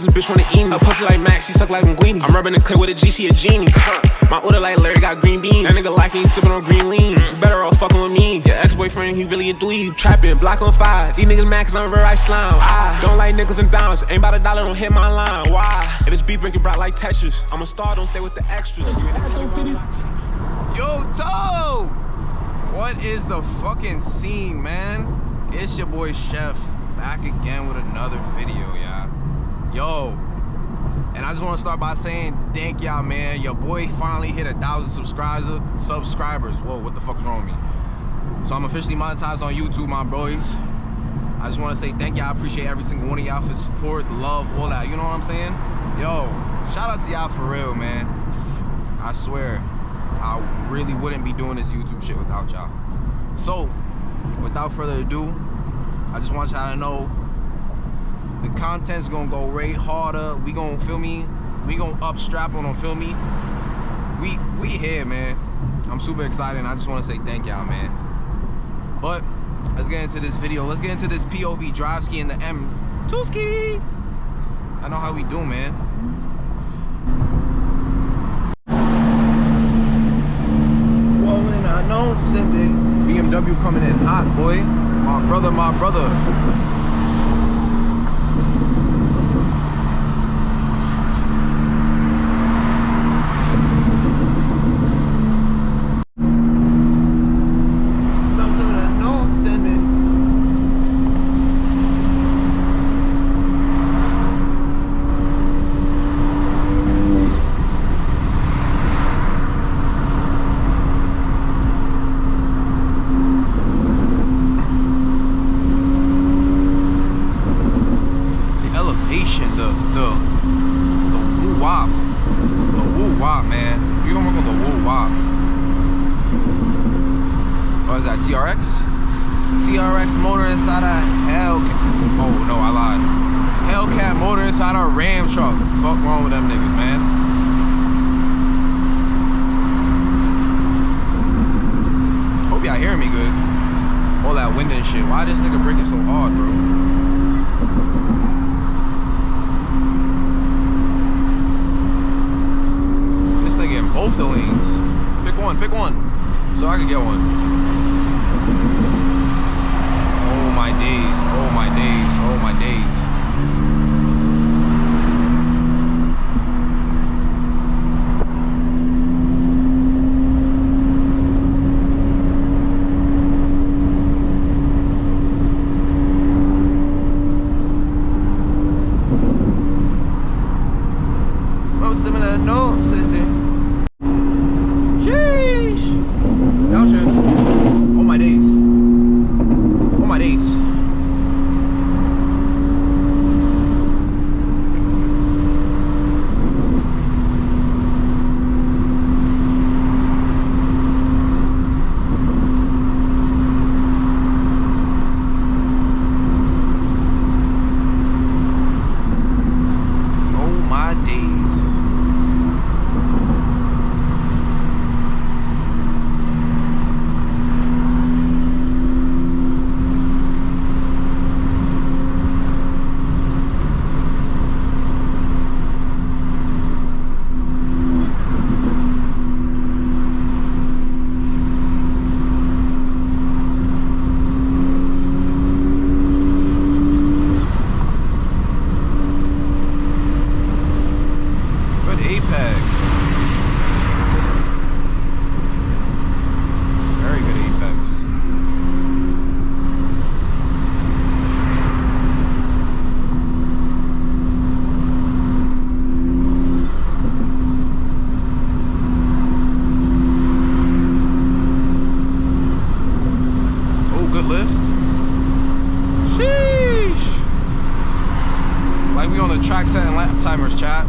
cause this bitch wanna eat me. A pussy like Max, she suck like Linguini. I'm rubbing the clip with a G, she a genie. My order like Larry got green beans. That nigga like he ain't sippin' on green lean. Better off fucking with me. Your ex-boyfriend, he really a dweeb. Trappin', block on fire. These niggas mad cause I'm real right slime. I don't like niggas and dimes. Ain't about $1, don't hit my line. Why? If it's beat breaking bright like Tetris, I'm a star, don't stay with the extras. Yo, Toe! What is the fucking scene, man? It's your boy Chef, back again with another video, y'all. Yo, and I just want to start by saying thank y'all, man. Your boy finally hit 1,000 subscribers. Whoa, what the fuck's wrong with me? So I'm officially monetized on YouTube, my boys. I just want to say thank y'all. I appreciate every single one of y'all for support, the love, all that. You know what I'm saying? Yo, shout out to y'all for real, man. I swear, I really wouldn't be doing this YouTube shit without y'all. So, without further ado, I just want y'all to know the content's gonna go way harder. We gonna, feel me? We gonna up strap on, feel me? We here, man. I'm super excited and I just wanna say thank y'all, man. But, let's get into this video. Let's get into this POV drive ski in the M2 ski. I know how we do, man. Well, and I know Sunday BMW coming in hot, boy. My brother, my brother. TRX motor inside a Hellcat. Oh no, I lied. Hellcat motor inside a Ram truck. Fuck wrong with them niggas, man. Hope y'all hearing me good. All that wind and shit. Why this nigga braking so hard, bro? This nigga in both the lanes. Pick one, so I can get one. Oh my days, oh my days, oh my days. Oh, similar no, sitting. Sheesh. Now shit. Oh my days. Oh my days. Track setting lap timers, chat.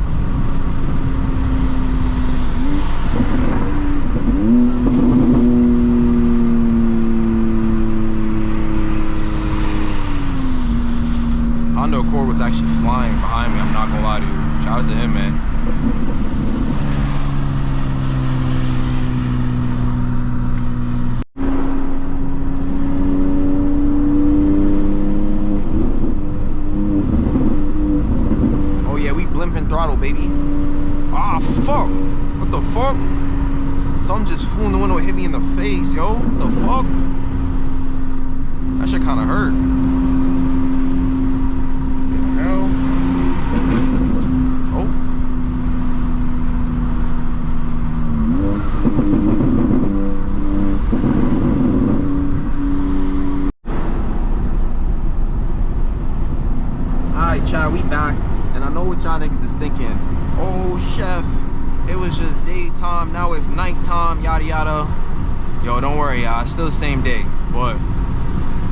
throttle, baby. Ah, fuck. What the fuck? Something just flew in the window and hit me in the face, yo. What the fuck? That shit kind of hurt. Hell. Oh. Alright, Chad, we back. And I know what y'all niggas is thinking. Oh, chef, it was just daytime, now it's nighttime, yada yada. Yo, don't worry, y'all, it's still the same day. But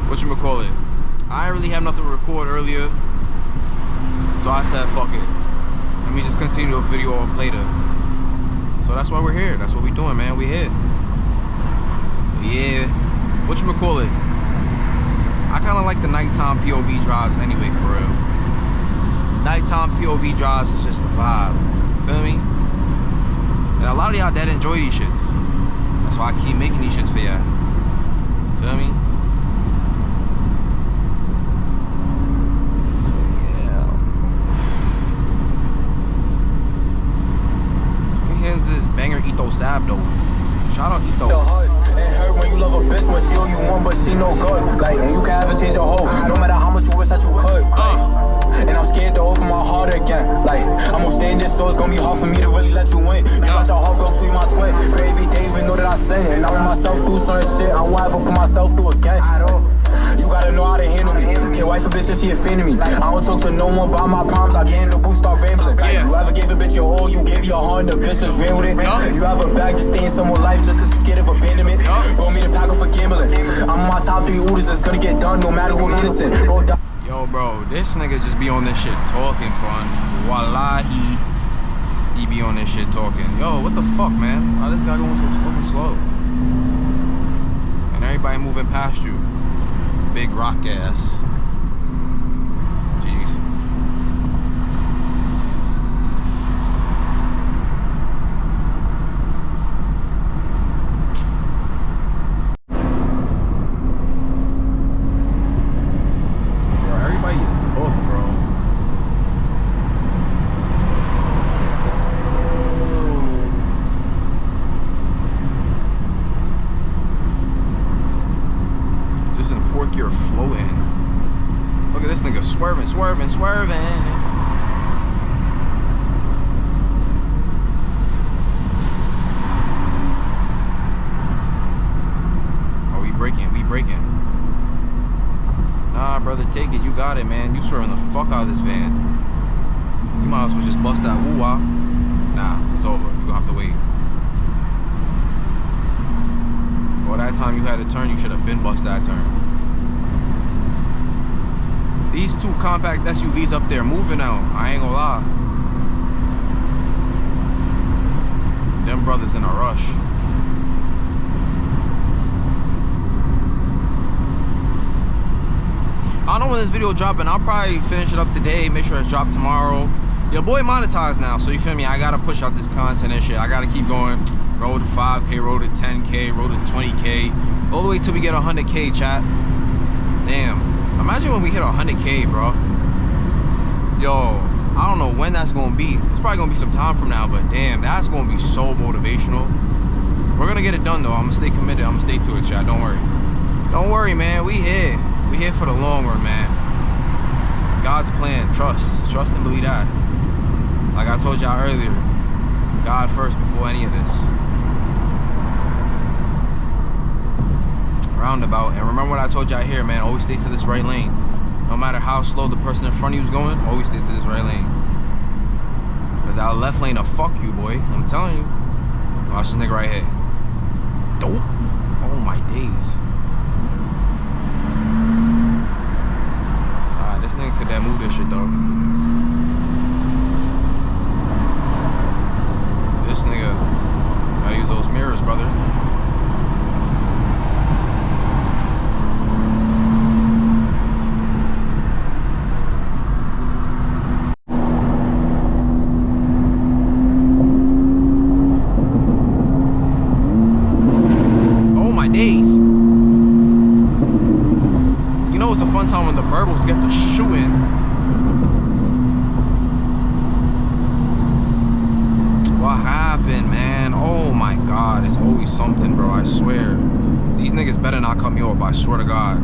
whatchamacallit, I didn't really have nothing to record earlier, so I said fuck it, let me just continue the video off later. So that's why we're here. That's what we doing, man. We here. Yeah, whatchamacallit, I kind of like the nighttime POV drives anyway, for real. Nighttime POV drives is just the vibe, feel me? And a lot of y'all that enjoy these shits, that's why I keep making these shits for y'all, feel me? Banger Ito Sab though. Shout out Ito. It hurt when you love a bitch when she owe you one but she no good. Like, and you can have her change your whole, no matter how much you wish that you could. And I'm scared to open my heart again. Like, I'm gonna stand this, so it's gonna be hard for me to really let you in. You got your heart broke, you my twin. Pray every day, even know that I sin it. Now when myself do certain shit, I won't ever put myself through again. You gotta know how to handle me. Can't wife a bitch if she offended me. I don't talk to no one about my problems. I get in the booth, start rambling. You ever gave a bitch your all, you gave your heart, and the bitch just ran with it. You have a bag to stay in someone's life just cause you scared of abandonment. Bro, me the pack for gambling. I'm on my top 3 orders, it's gonna get done no matter who hit it in. Yo, bro, this nigga just be on this shit talking fun. Wallahi, he be on this shit talking. Yo, what the fuck, man? Why this guy going so fucking slow? And everybody moving past you. Big rock ass. Jeez. Bro, everybody is cooked, bro. Just in 4th gear floating. Look at this nigga swerving, swerving, swerving. Oh, we braking, we braking. Nah, brother, take it. You got it, man. You swerving the fuck out of this van. You might as well just bust that woo-wah. Nah, it's over. You're gonna have to wait. Well, that time you had to turn, you should have been bust that turn. These 2 compact SUVs up there moving out. I ain't gonna lie. Them brothers in a rush. I don't know when this video dropping. I'll probably finish it up today. Make sure it's dropped tomorrow. Your boy monetized now, so you feel me? I gotta push out this content and shit. I gotta keep going. Road to 5K, road to 10K, road to 20K, all the way till we get 100K, chat. Damn. Imagine when we hit 100K, bro. Yo, I don't know when that's gonna be. It's probably gonna be some time from now, but damn, that's gonna be so motivational. We're gonna get it done though. I'm gonna stay committed. I'm gonna stay to it, chat. Don't worry. Don't worry, man. We here. We here for the long run, man. God's plan. Trust. Trust and believe that. Like I told y'all earlier, God first before any of this. Roundabout. And remember what I told y'all here, man. Always stay to this right lane. No matter how slow the person in front of you is going, always stay to this right lane. Because that left lane will fuck you, boy. I'm telling you. Watch this nigga right here. Dope. Oh my days. Alright, this nigga could that move this shit though. This nigga gotta use those mirrors, brother. Days. You know it's a fun time when the burbles get to shooting. something, bro. I swear. These niggas better not cut me off. I swear to God.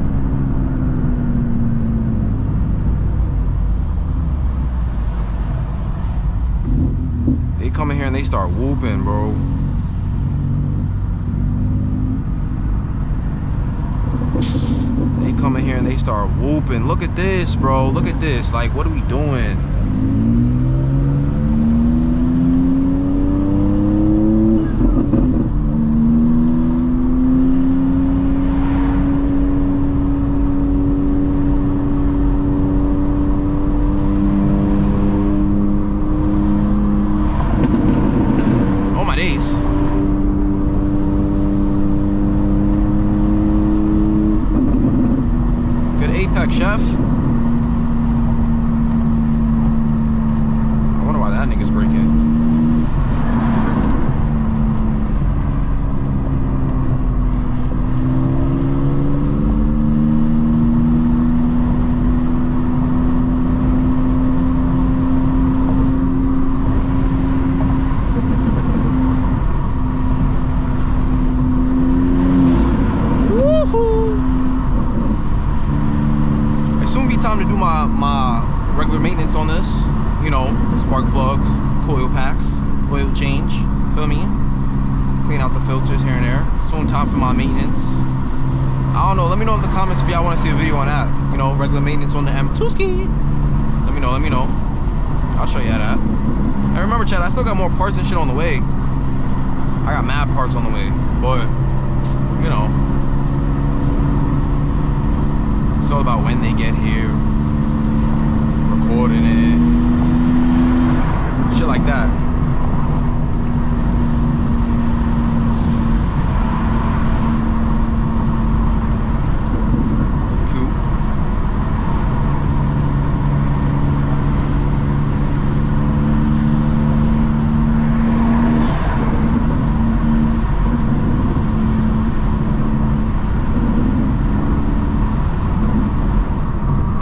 They come in here and they start whooping, bro. They come in here and they start whooping. Look at this, bro. Look at this. Like, what are we doing? Chef. I wonder why that nigga's breaking. Time to do my regular maintenance on this, you know, spark plugs, coil packs, oil change, feel me? Clean out the filters here and there. Soon time for my maintenance. I don't know, let me know in the comments if y'all want to see a video on that. You know, regular maintenance on the M2 ski. Let me know. I'll show you that. And remember, chat, I still got more parts and shit on the way. I got mad parts on the way, but, you know, it's all about when they get here, recording it, shit like that.